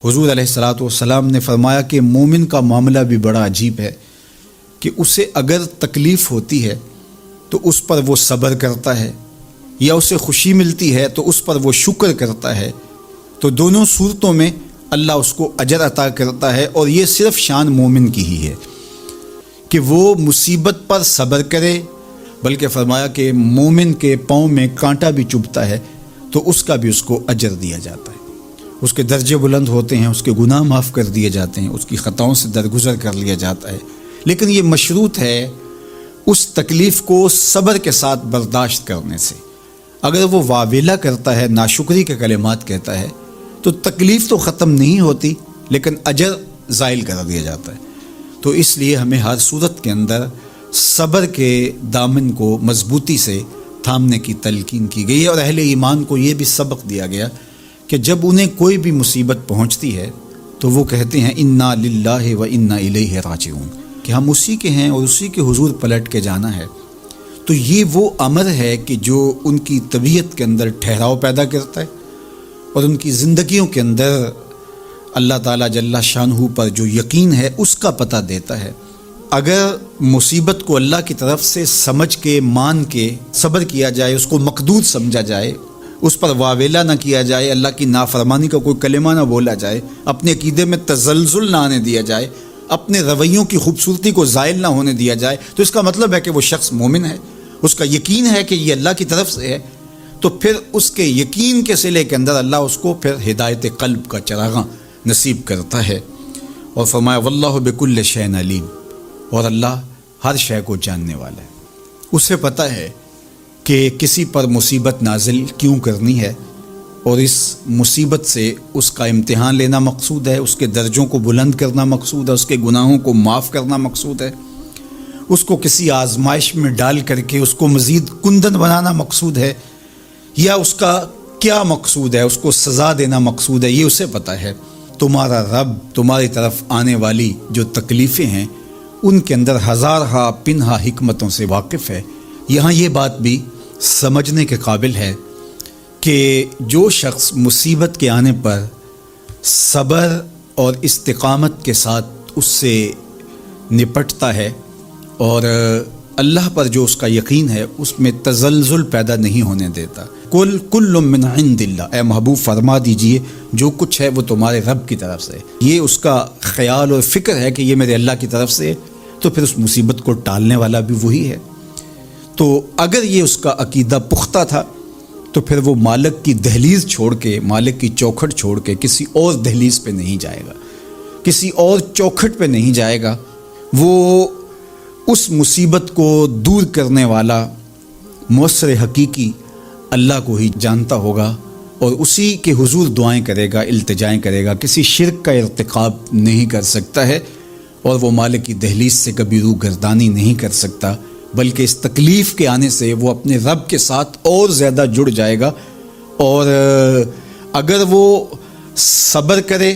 حضور علیہ الصلوۃ والسلام نے فرمایا کہ مومن کا معاملہ بھی بڑا عجیب ہے کہ اسے اگر تکلیف ہوتی ہے تو اس پر وہ صبر کرتا ہے، یا اسے خوشی ملتی ہے تو اس پر وہ شکر کرتا ہے، تو دونوں صورتوں میں اللہ اس کو اجر عطا کرتا ہے۔ اور یہ صرف شان مومن کی ہی ہے کہ وہ مصیبت پر صبر کرے، بلکہ فرمایا کہ مومن کے پاؤں میں کانٹا بھی چبھتا ہے تو اس کا بھی اس کو اجر دیا جاتا ہے، اس کے درجے بلند ہوتے ہیں، اس کے گناہ معاف کر دیے جاتے ہیں، اس کی خطاؤں سے درگزر کر لیا جاتا ہے۔ لیکن یہ مشروط ہے اس تکلیف کو صبر کے ساتھ برداشت کرنے سے۔ اگر وہ واویلا کرتا ہے، ناشکری کے کلمات کہتا ہے، تو تکلیف تو ختم نہیں ہوتی لیکن اجر زائل کر دیا جاتا ہے۔ تو اس لیے ہمیں ہر صورت کے اندر صبر کے دامن کو مضبوطی سے تھامنے کی تلقین کی گئی ہے، اور اہل ایمان کو یہ بھی سبق دیا گیا کہ جب انہیں کوئی بھی مصیبت پہنچتی ہے تو وہ کہتے ہیں انا للہ و انا الیہ راجعون، کہ ہم اسی کے ہیں اور اسی کے حضور پلٹ کے جانا ہے۔ تو یہ وہ امر ہے کہ جو ان کی طبیعت کے اندر ٹھہراؤ پیدا کرتا ہے اور ان کی زندگیوں کے اندر اللہ تعالیٰ جل شانہ پر جو یقین ہے اس کا پتہ دیتا ہے۔ اگر مصیبت کو اللہ کی طرف سے سمجھ کے مان کے صبر کیا جائے، اس کو مقدور سمجھا جائے، اس پر واویلا نہ کیا جائے، اللہ کی نافرمانی کا کوئی کلمہ نہ بولا جائے، اپنے عقیدے میں تزلزل نہ آنے دیا جائے، اپنے رویوں کی خوبصورتی کو زائل نہ ہونے دیا جائے، تو اس کا مطلب ہے کہ وہ شخص مومن ہے، اس کا یقین ہے کہ یہ اللہ کی طرف سے ہے۔ تو پھر اس کے یقین کے صلے کے اندر اللہ اس کو پھر ہدایت قلب کا چراغاں نصیب کرتا ہے۔ اور فرمایا واللہ بکل شیء علیم، اور اللہ ہر شے کو جاننے والا ہے، اسے پتہ ہے کہ کسی پر مصیبت نازل کیوں کرنی ہے، اور اس مصیبت سے اس کا امتحان لینا مقصود ہے، اس کے درجوں کو بلند کرنا مقصود ہے، اس کے گناہوں کو معاف کرنا مقصود ہے، اس کو کسی آزمائش میں ڈال کر کے اس کو مزید کندن بنانا مقصود ہے، یا اس کا کیا مقصود ہے، اس کو سزا دینا مقصود ہے، یہ اسے پتہ ہے۔ تمہارا رب تمہاری طرف آنے والی جو تکلیفیں ہیں ان کے اندر ہزارہا پنہا حکمتوں سے واقف ہے۔ یہاں یہ بات بھی سمجھنے کے قابل ہے کہ جو شخص مصیبت کے آنے پر صبر اور استقامت کے ساتھ اس سے نپٹتا ہے اور اللہ پر جو اس کا یقین ہے اس میں تزلزل پیدا نہیں ہونے دیتا، کل من عند اللہ، اے محبوب فرما دیجئے جو کچھ ہے وہ تمہارے رب کی طرف سے، یہ اس کا خیال اور فکر ہے کہ یہ میرے اللہ کی طرف سے ہے، تو پھر اس مصیبت کو ٹالنے والا بھی وہی ہے۔ تو اگر یہ اس کا عقیدہ پختہ تھا تو پھر وہ مالک کی دہلیز چھوڑ کے، مالک کی چوکھٹ چھوڑ کے کسی اور دہلیز پہ نہیں جائے گا، کسی اور چوکھٹ پہ نہیں جائے گا، وہ اس مصیبت کو دور کرنے والا مؤثر حقیقی اللہ کو ہی جانتا ہوگا اور اسی کے حضور دعائیں کرے گا، التجائیں کرے گا، کسی شرک کا ارتکاب نہیں کر سکتا ہے، اور وہ مالک کی دہلیز سے کبھی روح گردانی نہیں کر سکتا، بلکہ اس تکلیف کے آنے سے وہ اپنے رب کے ساتھ اور زیادہ جڑ جائے گا۔ اور اگر وہ صبر کرے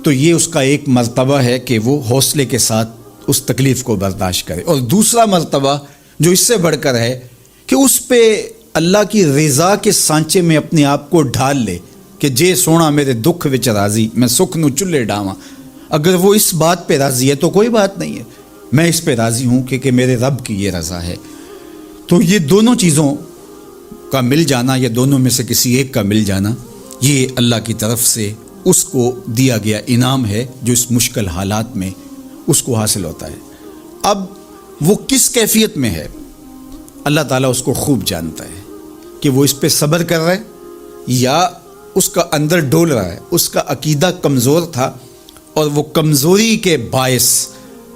تو یہ اس کا ایک مرتبہ ہے کہ وہ حوصلے کے ساتھ اس تکلیف کو برداشت کرے، اور دوسرا مرتبہ جو اس سے بڑھ کر ہے کہ اس پہ اللہ کی رضا کے سانچے میں اپنے آپ کو ڈھال لے کہ جے سونا میرے دکھ وچ راضی، میں سکھ نو چلے ڈاواں۔ اگر وہ اس بات پہ راضی ہے تو کوئی بات نہیں ہے، میں اس پہ راضی ہوں کہ میرے رب کی یہ رضا ہے۔ تو یہ دونوں چیزوں کا مل جانا، یا دونوں میں سے کسی ایک کا مل جانا، یہ اللہ کی طرف سے اس کو دیا گیا انعام ہے جو اس مشکل حالات میں اس کو حاصل ہوتا ہے۔ اب وہ کس کیفیت میں ہے اللہ تعالیٰ اس کو خوب جانتا ہے کہ وہ اس پہ صبر کر رہا ہے یا اس کا اندر ڈول رہا ہے، اس کا عقیدہ کمزور تھا اور وہ کمزوری کے باعث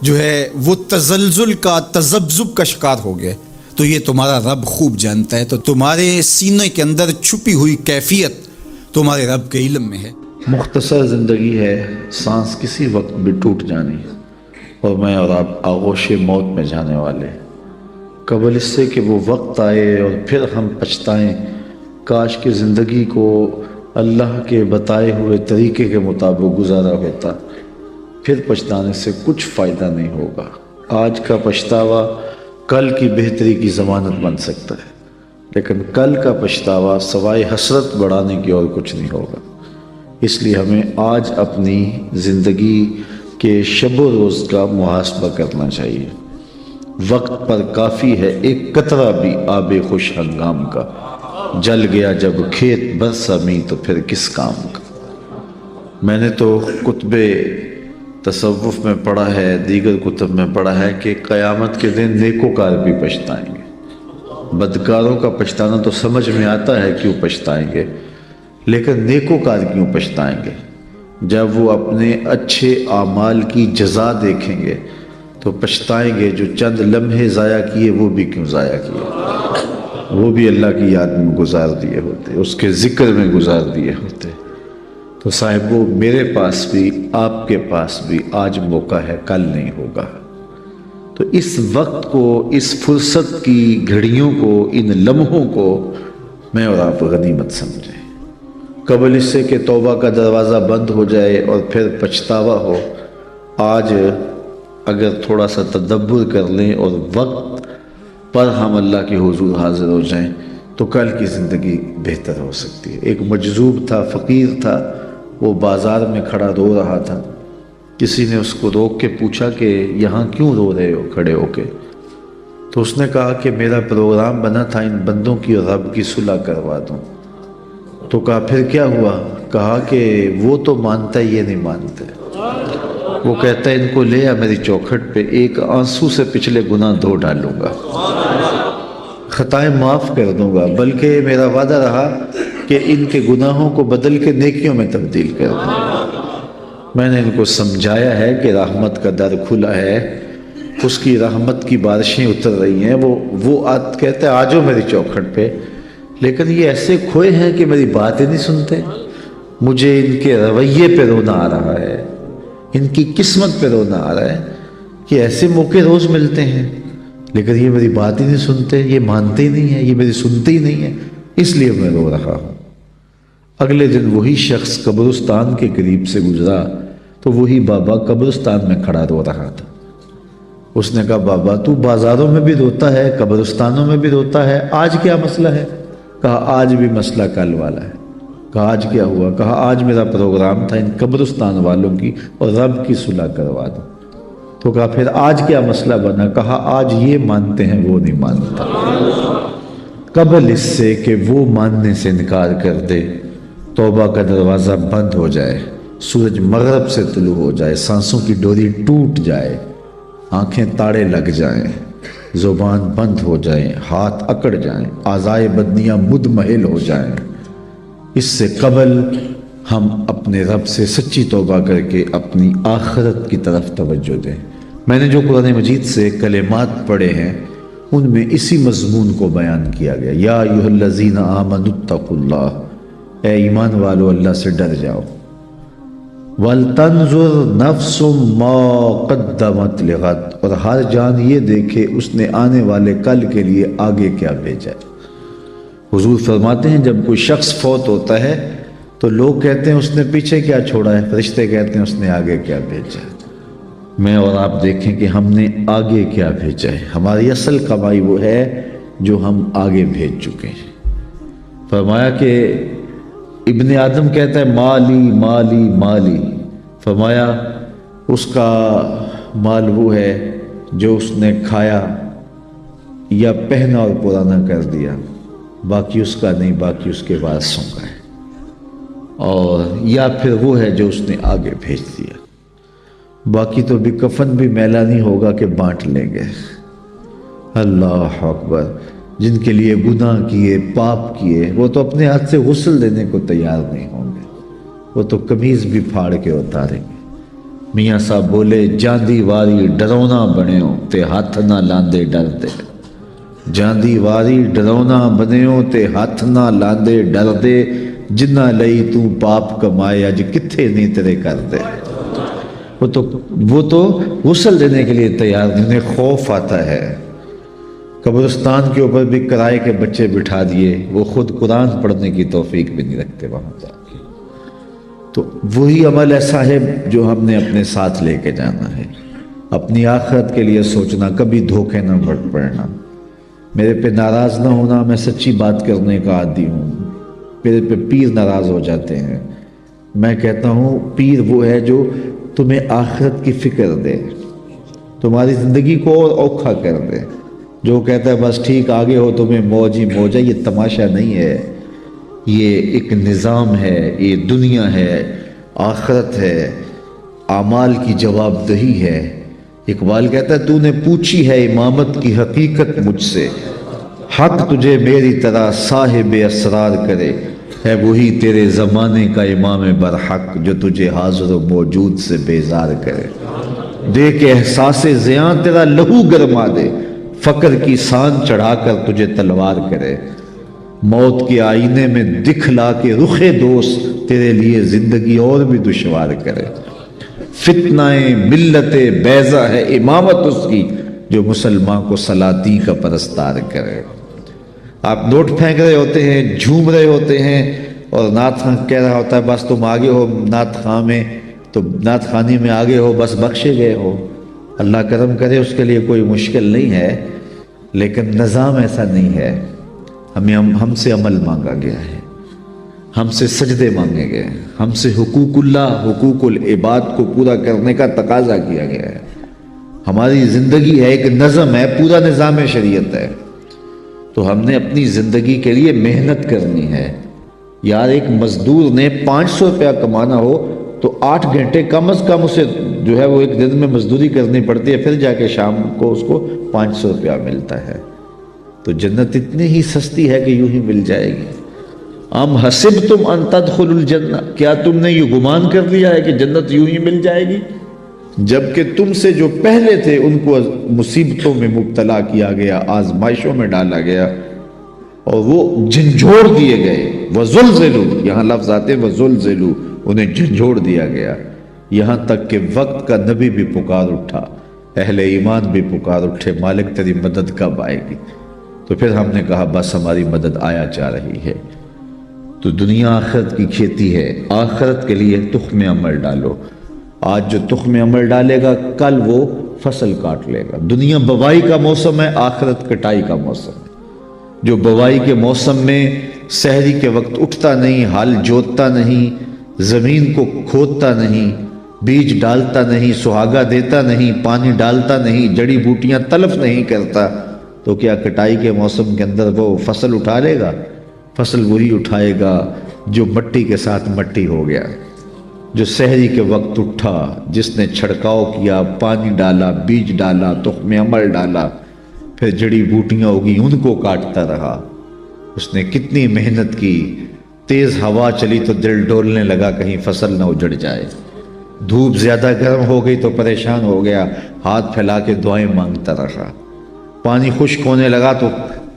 جو ہے وہ تزلزل کا، تذبذب کا شکار ہو گئے، تو یہ تمہارا رب خوب جانتا ہے۔ تو تمہارے سینے کے اندر چھپی ہوئی کیفیت تمہارے رب کے علم میں ہے۔ مختصر زندگی ہے، سانس کسی وقت بھی ٹوٹ جانی، اور میں اور آپ آغوش موت میں جانے والے، قبل اس سے کہ وہ وقت آئے اور پھر ہم پچھتائیں۔ کاش کہ زندگی کو اللہ کے بتائے ہوئے طریقے کے مطابق گزارا ہوتا، پھر پچھتانے سے کچھ فائدہ نہیں ہوگا۔ آج کا پچھتاوا کل کی بہتری کی ضمانت بن سکتا ہے، لیکن کل کا پچھتاوا سوائے حسرت بڑھانے کی اور کچھ نہیں ہوگا۔ اس لیے ہمیں آج اپنی زندگی کے شب و روز کا محاسبہ کرنا چاہیے۔ وقت پر کافی ہے ایک قطرہ بھی آب خوش ہنگام کا، جل گیا جب کھیت برسا می تو پھر کس کام کا۔ میں نے تو کتب تصوف میں پڑھا ہے، دیگر کتب میں پڑھا ہے کہ قیامت کے دن نیکوکار بھی پچھتائیں گے۔ بدکاروں کا پچھتانا تو سمجھ میں آتا ہے کیوں پچھتائیں گے، لیکن نیکوکار کیوں پچھتائیں گے؟ جب وہ اپنے اچھے اعمال کی جزا دیکھیں گے تو پچھتائیں گے، جو چند لمحے ضائع کیے وہ بھی کیوں ضائع کیے، وہ بھی اللہ کی یاد میں گزار دیے ہوتے، اس کے ذکر میں گزار دیے ہوتے۔ تو صاحبو، میرے پاس بھی آپ کے پاس بھی آج موقع ہے، کل نہیں ہوگا۔ تو اس وقت کو، اس فرصت کی گھڑیوں کو، ان لمحوں کو میں اور آپ غنیمت سمجھیں، قبل اس سے کہ توبہ کا دروازہ بند ہو جائے اور پھر پچھتاوا ہو۔ آج اگر تھوڑا سا تدبر کر لیں اور وقت پر ہم اللہ کے حضور حاضر ہو جائیں تو کل کی زندگی بہتر ہو سکتی ہے۔ ایک مجذوب تھا، فقیر تھا، وہ بازار میں کھڑا رو رہا تھا۔ کسی نے اس کو روک کے پوچھا کہ یہاں کیوں رو رہے ہو کھڑے ہو کے؟ تو اس نے کہا کہ میرا پروگرام بنا تھا ان بندوں کی اور رب کی صلح کروا دوں۔ تو کہا پھر کیا ہوا؟ کہا کہ وہ تو مانتا ہے، یہ نہیں مانتے۔ وہ کہتا ہے ان کو لے آ میری چوکھٹ پہ، ایک آنسو سے پچھلے گناہ دھو ڈالوں گا، خطائیں معاف کر دوں گا، بلکہ میرا وعدہ رہا کہ ان کے گناہوں کو بدل کے نیکیوں میں تبدیل کر دوں گا۔ میں نے ان کو سمجھایا ہے کہ رحمت کا در کھلا ہے، اس کی رحمت کی بارشیں اتر رہی ہیں۔ وہ کہتے ہیں آ جاؤ میری چوکھٹ پہ، لیکن یہ ایسے کھوئے ہیں کہ میری بات ہی نہیں سنتے۔ مجھے ان کے رویے پہ رونا آ رہا ہے، ان کی قسمت پہ رونا آ رہا ہے کہ ایسے موقع روز ملتے ہیں لیکن یہ میری بات ہی نہیں سنتے، یہ مانتے ہی نہیں ہیں، یہ میری سنتے ہی نہیں ہیں، اس لیے میں رو رہا ہوں۔ اگلے دن وہی شخص قبرستان کے قریب سے گزرا تو وہی بابا قبرستان میں کھڑا رو رہا تھا۔ اس نے کہا بابا تو بازاروں میں بھی روتا ہے، قبرستانوں میں بھی روتا ہے، آج کیا مسئلہ ہے؟ کہا آج بھی مسئلہ کل والا ہے۔ کہا آج کیا ہوا؟ کہا آج میرا پروگرام تھا ان قبرستان والوں کی اور رب کی صلح کروا دوں۔ تو کہا پھر آج کیا مسئلہ بنا؟ کہا آج یہ مانتے ہیں وہ نہیں مانتا۔ قبل اس سے کہ وہ ماننے سے انکار کر دے، توبہ کا دروازہ بند ہو جائے، سورج مغرب سے طلوع ہو جائے، سانسوں کی ڈوری ٹوٹ جائے، آنکھیں تاڑے لگ جائیں، زبان بند ہو جائیں، ہاتھ اکڑ جائیں، اعضائے بدنیاں مدمحل ہو جائیں، اس سے قبل ہم اپنے رب سے سچی توبہ کر کے اپنی آخرت کی طرف توجہ دیں۔ میں نے جو قرآن مجید سے کلمات پڑھے ہیں ان میں اسی مضمون کو بیان کیا گیا، یا ایھا الذین آمنوا اتقوا اللہ، اے ایمان والو اللہ سے ڈر جاؤ، وَلْتَنْظُرْ نَفْسٌ مَا قَدَّمَتْ لِغَدٍ، اور ہر جان یہ دیکھے اس نے آنے والے کل کے لیے آگے کیا بھیجا ہے۔ حضور فرماتے ہیں جب کوئی شخص فوت ہوتا ہے تو لوگ کہتے ہیں اس نے پیچھے کیا چھوڑا ہے، فرشتے کہتے ہیں اس نے آگے کیا بھیجا ہے۔ میں اور آپ دیکھیں کہ ہم نے آگے کیا بھیجا ہے۔ ہماری اصل کمائی وہ ہے جو ہم آگے بھیج چکے ہیں۔ فرمایا کہ ابن آدم کہتا ہے مالی مالی مالی، فرمایا اس کا مال وہ ہے جو اس نے کھایا یا پہنا اور پرانا کر دیا، باقی اس کا نہیں، باقی اس کے وارثوں کا ہے، اور یا پھر وہ ہے جو اس نے آگے بھیج دیا، باقی تو بھی کفن بھی میلا نہیں ہوگا کہ بانٹ لیں گے۔ اللہ اکبر، جن کے لیے گناہ کیے، پاپ کیے، وہ تو اپنے ہاتھ سے غسل دینے کو تیار نہیں ہوں گے، وہ تو قمیض بھی پھاڑ کے اتاریں گے۔ میاں صاحب بولے جاندی واری ڈرونا بنیو تے ہاتھ نہ لاندے ڈردے، جاندی واری ڈرونا بنیو تے ہاتھ نہ لاندے ڈردے، جنہ لئی تو پاپ کمائے اج کتھے نہیں تیرے کر دے۔ وہ تو غسل دینے کے لیے تیار نہیں، انہیں خوف آتا ہے۔ قبرستان کے اوپر بھی کرائے کے بچے بٹھا دیے، وہ خود قرآن پڑھنے کی توفیق بھی نہیں رکھتے وہاں جا کے۔ تو وہی عمل ہے صاحب جو ہم نے اپنے ساتھ لے کے جانا ہے، اپنی آخرت کے لیے سوچنا، کبھی دھوکے نہ پڑنا۔ میرے پہ ناراض نہ ہونا، میں سچی بات کرنے کا عادی ہوں، میرے پہ پیر ناراض ہو جاتے ہیں، میں کہتا ہوں پیر وہ ہے جو تمہیں آخرت کی فکر دے، تمہاری زندگی کو اور اوکھا کر دے۔ جو کہتا ہے بس ٹھیک آگے ہو تمہیں موج ہی موج ہے، یہ تماشا نہیں ہے، یہ ایک نظام ہے، یہ دنیا ہے، آخرت ہے، اعمال کی جواب دہی ہے۔ اقبال کہتا ہے تو نے پوچھی ہے امامت کی حقیقت مجھ سے، حق تجھے میری طرح صاحب اسرار کرے، ہے وہی تیرے زمانے کا امام برحق جو تجھے حاضر و موجود سے بیزار کرے، دے کے احساس زیاں تیرا لہو گرما دے، فقر کی سان چڑھا کر تجھے تلوار کرے، موت کے آئینے میں دکھلا کے رخ دوست تیرے لیے زندگی اور بھی دشوار کرے، فتنہ ملت بیضا ہے امامت اس کی جو مسلمان کو سلاطین کا پرستار کرے۔ آپ نوٹ پھینک رہے ہوتے ہیں، جھوم رہے ہوتے ہیں، اور نعت خواں کہہ رہا ہوتا ہے بس تم آگے ہو نعت خواں میں، تو نعت خوانی میں آگے ہو، بس بخشے گئے ہو، اللہ کرم کرے، اس کے لیے کوئی مشکل نہیں ہے، لیکن نظام ایسا نہیں ہے۔ ہم سے عمل مانگا گیا ہے، ہم سے سجدے مانگے گئے ہیں، ہم سے حقوق اللہ، حقوق العباد کو پورا کرنے کا تقاضا کیا گیا ہے۔ ہماری زندگی ہے، ایک نظم ہے، پورا نظام شریعت ہے، تو ہم نے اپنی زندگی کے لیے محنت کرنی ہے۔ یار ایک مزدور نے 500 روپیہ کمانا ہو تو 8 گھنٹے کم از کم اسے جو ہے وہ ایک دن میں مزدوری کرنی پڑتی ہے، پھر جا کے شام کو اس کو 500 روپیہ ملتا ہے۔ تو جنت اتنی ہی سستی ہے کہ یوں ہی مل جائے گی۔ ام حسبتم ان تدخلوا الجنہ، کیا تم نے یہ گمان کر لیا ہے کہ جنت یوں ہی مل جائے گی؟ جبکہ تم سے جو پہلے تھے ان کو مصیبتوں میں مبتلا کیا گیا، آزمائشوں میں ڈالا گیا، اور وہ جھنجھوڑ دیے گئے۔ وَزُلْزِلُوا، یہاں لفظ آتے ہیں وَزُلْزِلُوا، انہیں جھنجھوڑ دیا گیا، یہاں تک کہ وقت کا نبی بھی پکار اٹھا، اہل ایمان بھی پکار اٹھے، مالک تیری مدد کب آئے گی؟ تو پھر ہم نے کہا بس ہماری مدد آیا جا رہی ہے۔ تو دنیا آخرت کی کھیتی ہے، آخرت کے لیے تخم عمل ڈالو۔ آج جو تخم عمل ڈالے گا کل وہ فصل کاٹ لے گا۔ دنیا بوائی کا موسم ہے، آخرت کٹائی کا موسم ہے۔ جو بوائی کے موسم میں سحری کے وقت اٹھتا نہیں، ہل جوتتا نہیں، زمین کو کھودتا نہیں، بیج ڈالتا نہیں، سہاگا دیتا نہیں، پانی ڈالتا نہیں، جڑی بوٹیاں تلف نہیں کرتا، تو کیا کٹائی کے موسم کے اندر وہ فصل اٹھا لے گا؟ فصل وہی اٹھائے گا جو مٹی کے ساتھ مٹی ہو گیا، جو سحری کے وقت اٹھا، جس نے چھڑکاؤ کیا، پانی ڈالا، بیج ڈالا، تخم عمل ڈالا، پھر جڑی بوٹیاں ہوگی ان کو کاٹتا رہا۔ اس نے کتنی محنت کی، تیز ہوا چلی تو دل ڈولنے لگا کہیں فصل نہ اجڑ جائے، دھوپ زیادہ گرم ہو گئی تو پریشان ہو گیا، ہاتھ پھیلا کے دعائیں مانگتا رہا، پانی خشک ہونے لگا تو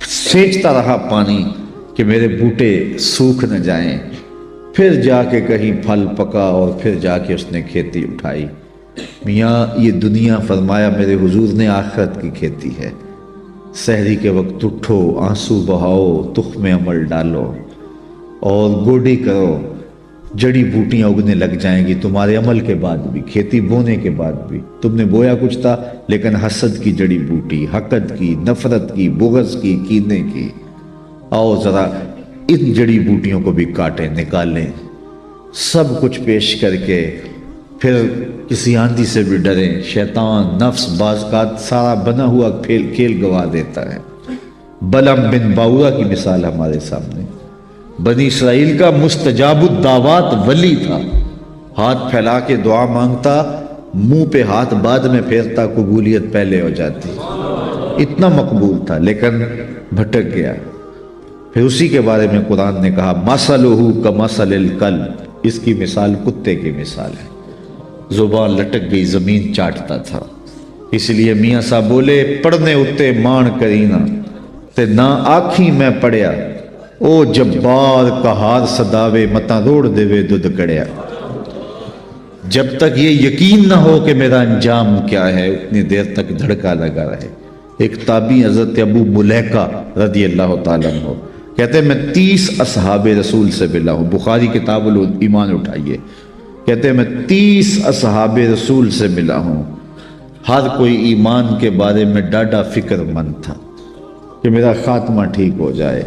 سینچتا رہا پانی کہ میرے بوٹے سوکھ نہ جائیں، پھر جا کے کہیں پھل پکا اور پھر جا کے اس نے کھیتی اٹھائی۔ میاں یہ دنیا فرمایا میرے حضور نے آخرت کی کھیتی ہے۔ سحری کے وقت اٹھو، آنسو بہاؤ، تخم عمل ڈالو اور گوڈی کرو، جڑی بوٹیاں اگنے لگ جائیں گی تمہارے عمل کے بعد بھی، کھیتی بونے کے بعد بھی۔ تم نے بویا کچھ تھا لیکن حسد کی جڑی بوٹی، حقد کی، نفرت کی، بغض کی، کینے کی، آؤ ذرا ان جڑی بوٹیوں کو بھی کاٹیں، نکالیں، سب کچھ پیش کر کے پھر کسی آندھی سے بھی ڈریں۔ شیطان نفس بعض کا سارا بنا ہوا کھیل گوا دیتا ہے۔ بلعم بن باورا کی مثال ہمارے سامنے، بنی اسرائیل کا مستجاب الدعوات ولی تھا، ہاتھ پھیلا کے دعا مانگتا، منہ پہ ہاتھ بعد میں پھیرتا، قبولیت پہلے ہو جاتی، اتنا مقبول تھا، لیکن بھٹک گیا۔ پھر اسی کے بارے میں قرآن نے کہا مثلہ کمثل الکلب، اس کی مثال کتے کی مثال ہے، زبان لٹک گئی، زمین چاٹتا تھا۔ اس لیے میاں صاحب بولے پڑھنے اتے مان کرینا تے نہ آکھی میں پڑھیا، او جبار کہار صداوے متا روڑ دیوے دودھ کڑیا۔ جب تک یہ یقین نہ ہو کہ میرا انجام کیا ہے اتنی دیر تک دھڑکا لگا رہے۔ ایک تابعی حضرت ابو ملیکہ رضی اللہ تعالیٰ عنہ کہتے ہیں میں 30 اصحاب رسول سے ملا ہوں، بخاری کتاب الایمان اٹھائیے، کہتے ہیں میں 30 اصحاب رسول سے ملا ہوں، ہر کوئی ایمان کے بارے میں ڈاڈا فکر مند تھا کہ میرا خاتمہ ٹھیک ہو جائے۔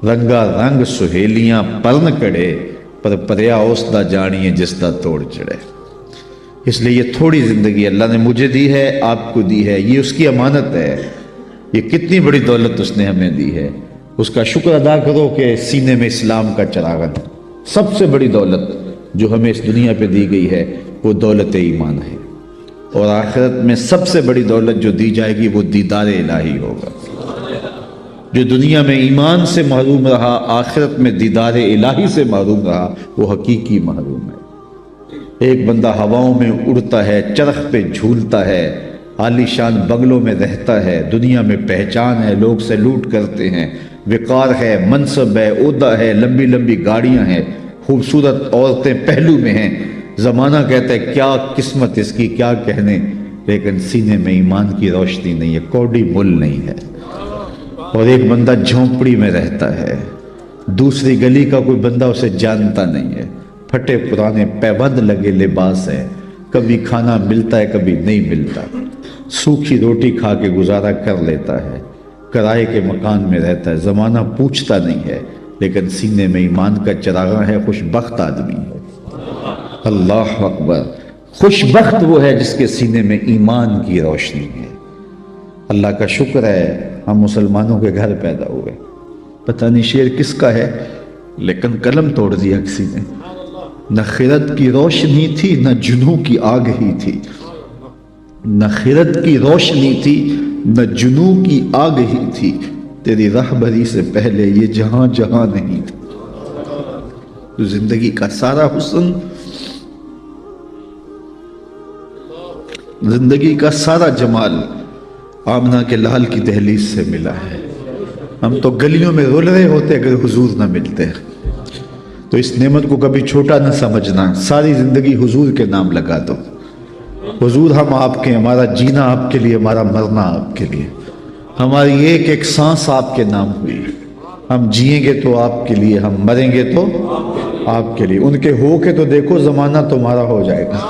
رنگا رنگ سہیلیاں پرن کڑے، پر پریا اس دا جانیے جس دا توڑ چڑھے۔ اس لیے یہ تھوڑی زندگی اللہ نے مجھے دی ہے، آپ کو دی ہے، یہ اس کی امانت ہے۔ یہ کتنی بڑی دولت اس نے ہمیں دی ہے، اس کا شکر ادا کرو کہ سینے میں اسلام کا چراغن ہے۔ سب سے بڑی دولت جو ہمیں اس دنیا پہ دی گئی ہے وہ دولت ایمان ہے، اور آخرت میں سب سے بڑی دولت جو دی جائے گی وہ دیدار الہی ہوگا۔ جو دنیا میں ایمان سے محروم رہا، آخرت میں دیدار الہی سے محروم رہا، وہ حقیقی محروم ہے۔ ایک بندہ ہواؤں میں اڑتا ہے، چرخ پہ جھولتا ہے، عالی شان بنگلوں میں رہتا ہے، دنیا میں پہچان ہے، لوگ سیلوٹ کرتے ہیں، وقار ہے، منصب ہے، عہدہ ہے، لمبی لمبی گاڑیاں ہیں، خوبصورت عورتیں پہلو میں ہیں، زمانہ کہتا ہے کیا قسمت اس کی، کیا کہنے، لیکن سینے میں ایمان کی روشنی نہیں ہے، کوڑی مل نہیں ہے۔ اور ایک بندہ جھونپڑی میں رہتا ہے، دوسری گلی کا کوئی بندہ اسے جانتا نہیں ہے، پھٹے پرانے پیبند لگے لباس ہے، کبھی کھانا ملتا ہے کبھی نہیں ملتا، سوکھی روٹی کھا کے گزارا کر لیتا ہے، کرائے کے مکان میں رہتا ہے، زمانہ پوچھتا نہیں ہے، لیکن سینے میں ایمان کا چراغاں ہے، خوش بخت آدمی ہے۔ اللہ اکبر، خوش بخت وہ ہے جس کے سینے میں ایمان کی روشنی ہے۔ اللہ کا شکر ہے ہم مسلمانوں کے گھر پیدا ہوئے۔ پتہ نہیں شعر کس کا ہے، لیکن قلم توڑ دیا کسی نے۔ نہ خرد کی روشنی تھی نہ جنوں کی آگ ہی تھی، نہ خرد کی روشنی تھی نہ جنوں کی آگ ہی تھی، تیری رہبری سے پہلے یہ جہاں جہاں نہیں تھا۔ تو زندگی کا سارا حسن، زندگی کا سارا جمال آمنہ کے لال کی دہلیز سے ملا ہے۔ ہم تو گلیوں میں رول رہے ہوتے اگر حضور نہ ملتے، تو اس نعمت کو کبھی چھوٹا نہ سمجھنا، ساری زندگی حضور کے نام لگا دو۔ حضور ہم آپ کے، ہمارا جینا آپ کے لیے، ہمارا مرنا آپ کے لیے، ہماری ایک ایک سانس آپ کے نام ہوئی۔ ہم جئیں گے تو آپ کے لیے، ہم مریں گے تو آپ کے لیے۔ ان کے ہو کے تو دیکھو زمانہ تمہارا ہو جائے گا۔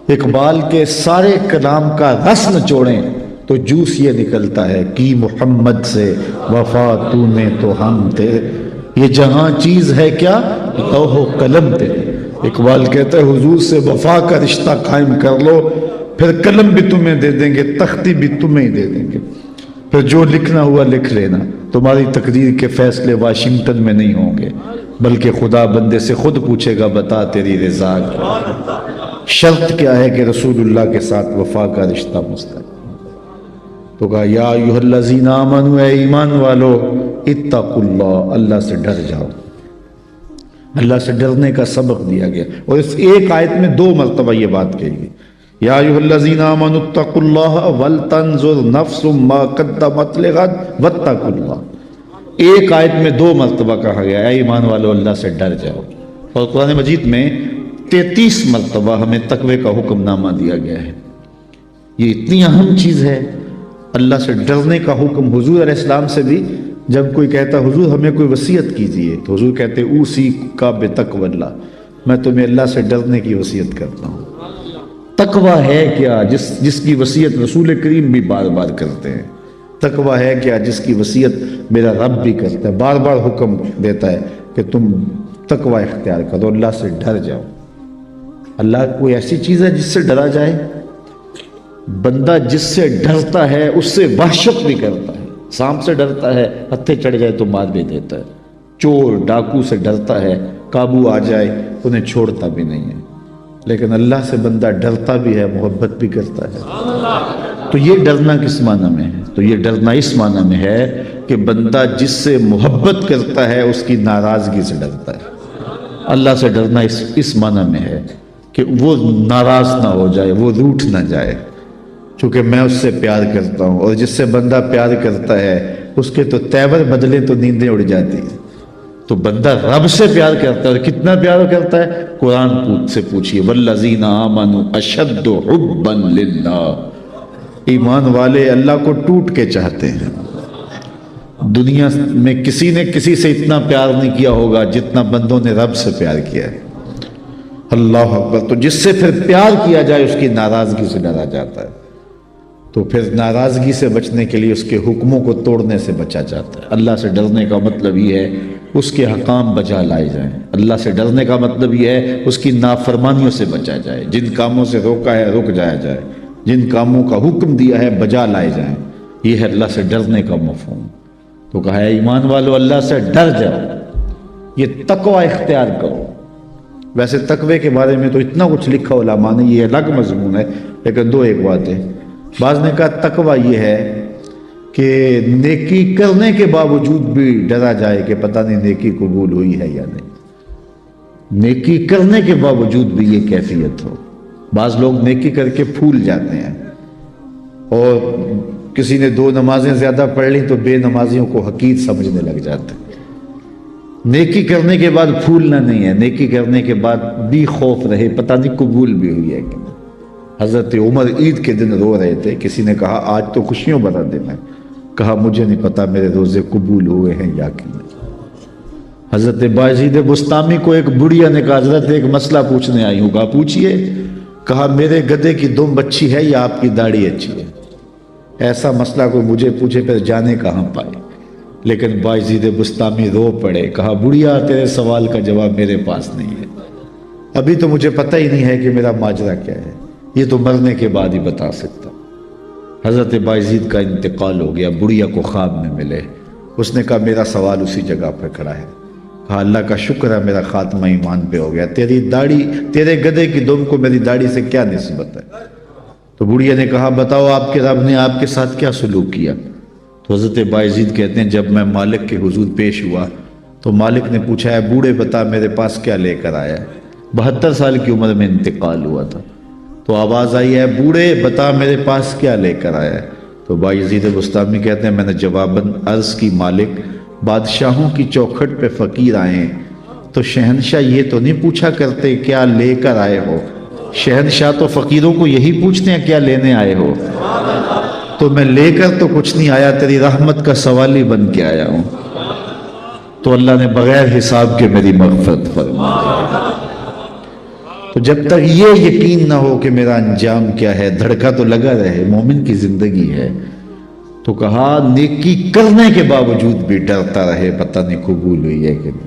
اقبال کے سارے کلام کا رس نچوڑیں تو جوس یہ نکلتا ہے، کی محمد سے وفا تو نے تو ہم تیرے، یہ جہاں چیز ہے کیا لوح و قلم تیرے۔ اقبال کہتا ہے حضور سے وفا کا رشتہ قائم کر لو، پھر قلم بھی تمہیں دے دیں گے، تختی بھی تمہیں دے دیں گے، پھر جو لکھنا ہوا لکھ لینا۔ تمہاری تقدیر کے فیصلے واشنگٹن میں نہیں ہوں گے، بلکہ خدا بندے سے خود پوچھے گا بتا تیری رضا کیا، شرط کیا ہے کہ رسول اللہ کے ساتھ وفا کا رشتہ مستقیم۔ تو کہا یا ایھا الذین آمنوا، اے ایمان والو، اتقوا اللہ، اللہ سے ڈر جاؤ۔ اللہ سے ڈرنے کا سبق دیا گیا، اور اس ایک آیت میں 2 مرتبہ یہ بات کہی گئی، یا ایھا الذین آمنوا اتقوا اللہ ولتنظر نفس ما قدمت لغد واتقوا اللہ۔ ایک آیت میں 2 مرتبہ کہا گیا اے ایمان والو اللہ سے ڈر جاؤ، اور قرآن مجید میں 33 مرتبہ ہمیں تقوی کا حکم نامہ دیا گیا ہے۔ یہ اتنی اہم چیز ہے، اللہ سے ڈرنے کا حکم۔ حضور علیہ السلام سے بھی جب کوئی کہتا حضور ہمیں کوئی وصیت کیجئے، تو حضور کہتے اوصی کا بتقوی اللہ، میں تمہیں اللہ سے ڈرنے کی وصیت کرتا ہوں۔ تقوی ہے کیا جس کی وصیت رسول کریم بھی بار بار کرتے ہیں، تقوی ہے کیا جس کی وصیت میرا رب بھی کرتا ہے، بار بار حکم دیتا ہے کہ تم تقوی اختیار کرو، اللہ سے ڈر جاؤ۔ اللہ کوئی ایسی چیز ہے جس سے ڈرا جائے؟ بندہ جس سے ڈرتا ہے اس سے وحشت بھی کرتا ہے۔ سانپ سے ڈرتا ہے، ہتھے چڑھ جائے تو مار بھی دیتا ہے۔ چور ڈاکو سے ڈرتا ہے، قابو آ جائے انہیں چھوڑتا بھی نہیں ہے۔ لیکن اللہ سے بندہ ڈرتا بھی ہے، محبت بھی کرتا ہے۔ تو یہ ڈرنا کس معنی میں ہے؟ تو یہ ڈرنا اس معنی میں ہے کہ بندہ جس سے محبت کرتا ہے اس کی ناراضگی سے ڈرتا ہے۔ اللہ سے ڈرنا اس معنی میں ہے کہ وہ ناراض نہ ہو جائے، وہ روٹھ نہ جائے، چونکہ میں اس سے پیار کرتا ہوں، اور جس سے بندہ پیار کرتا ہے اس کے تو تیور بدلے تو نیندیں اڑ جاتی ہیں۔ تو بندہ رب سے پیار کرتا ہے، اور کتنا پیار کرتا ہے قرآن سے پوچھئے، والذین آمنوا اشد حبا للہ، ایمان والے اللہ کو ٹوٹ کے چاہتے ہیں۔ دنیا میں کسی نے کسی سے اتنا پیار نہیں کیا ہوگا جتنا بندوں نے رب سے پیار کیا ہے۔ اللہ اکبر۔ تو جس سے پھر پیار کیا جائے اس کی ناراضگی سے ڈرا جاتا ہے۔ تو پھر ناراضگی سے بچنے کے لیے اس کے حکموں کو توڑنے سے بچا جاتا ہے۔ اللہ سے ڈرنے کا مطلب یہ ہے اس کے حکام بجا لائے جائیں۔ اللہ سے ڈرنے کا مطلب یہ ہے اس کی نافرمانیوں سے بچا جائے، جن کاموں سے روکا ہے رک جایا جائے، جن کاموں کا حکم دیا ہے بجا لائے جائیں۔ یہ ہے اللہ سے ڈرنے کا مفہوم۔ تو کہا ہے ایمان والو اللہ سے ڈر جاؤ، یہ تقوی اختیار کرو۔ ویسے تقوی کے بارے میں تو اتنا کچھ لکھا علماء نے، یہ الگ مضمون ہے، لیکن دو ایک باتیں۔ بعض نے کہا تقوی یہ ہے کہ نیکی کرنے کے باوجود بھی ڈرا جائے کہ پتہ نہیں نیکی قبول ہوئی ہے یا نہیں۔ نیکی کرنے کے باوجود بھی یہ کیفیت ہو۔ بعض لوگ نیکی کر کے پھول جاتے ہیں، اور کسی نے 2 نمازیں زیادہ پڑھ لی تو بے نمازیوں کو حقیر سمجھنے لگ جاتے ہیں۔ نیکی کرنے کے بعد پھولنا نہیں ہے، نیکی کرنے کے بعد بھی خوف رہے پتہ نہیں قبول بھی ہوئی ہے کہ نہیں۔ حضرت عمر عید کے دن رو رہے تھے، کسی نے کہا آج تو خوشیوں بھرا دن ہے، کہا مجھے نہیں پتا میرے روزے قبول ہوئے ہیں یا کہ نہیں۔ حضرت بایزید بسطامی کو ایک بڑھیا نے کہا حضرت ایک مسئلہ پوچھنے آئی ہوں، کہا پوچھئے۔ کہا میرے گدھے کی دم اچھی ہے یا آپ کی داڑھی اچھی ہے؟ ایسا مسئلہ کوئی مجھے پوچھے پھر جانے کہاں پائے۔ لیکن بایزید بسطامی رو پڑے، کہا بڑھیا تیرے سوال کا جواب میرے پاس نہیں ہے، ابھی تو مجھے پتہ ہی نہیں ہے کہ میرا ماجرا کیا ہے، یہ تو مرنے کے بعد ہی بتا سکتا ہوں۔ حضرت بایزید کا انتقال ہو گیا، بڑھیا کو خواب میں ملے، اس نے کہا میرا سوال اسی جگہ پہ کھڑا ہے۔ کہا اللہ کا شکر ہے میرا خاتمہ ایمان پہ ہو گیا، تیری داڑھی تیرے گدھے کی دم کو میری داڑھی سے کیا نسبت ہے؟ تو بڑھیا نے کہا بتاؤ آپ کے رب نے آپ کے ساتھ کیا سلوک کیا؟ تو حضرت بایزید کہتے ہیں جب میں مالک کے حضور پیش ہوا تو مالک نے پوچھا ہے بوڑھے بتا میرے پاس کیا لے کر آیا ہے؟ 72 سال کی عمر میں انتقال ہوا تھا۔ تو آواز آئی ہے بوڑھے بتا میرے پاس کیا لے کر آیا ہے؟ تو بایزید بسطامی کہتے ہیں میں نے جواباً عرض کی مالک بادشاہوں کی چوکھٹ پہ فقیر آئے ہیں تو شہنشاہ یہ تو نہیں پوچھا کرتے کیا لے کر آئے ہو، شہنشاہ تو فقیروں کو یہی پوچھتے ہیں کیا لینے آئے ہو۔ تو میں لے کر تو کچھ نہیں آیا، تیری رحمت کا سوالی بن کے آیا ہوں۔ تو اللہ نے بغیر حساب کے میری مغفرت فرمائی۔ تو جب تک یہ یقین نہ ہو کہ میرا انجام کیا ہے، دھڑکا تو لگا رہے، مومن کی زندگی ہے۔ تو کہا نیکی کرنے کے باوجود بھی ڈرتا رہے پتہ نہیں قبول ہوئی ہے کہ نہیں۔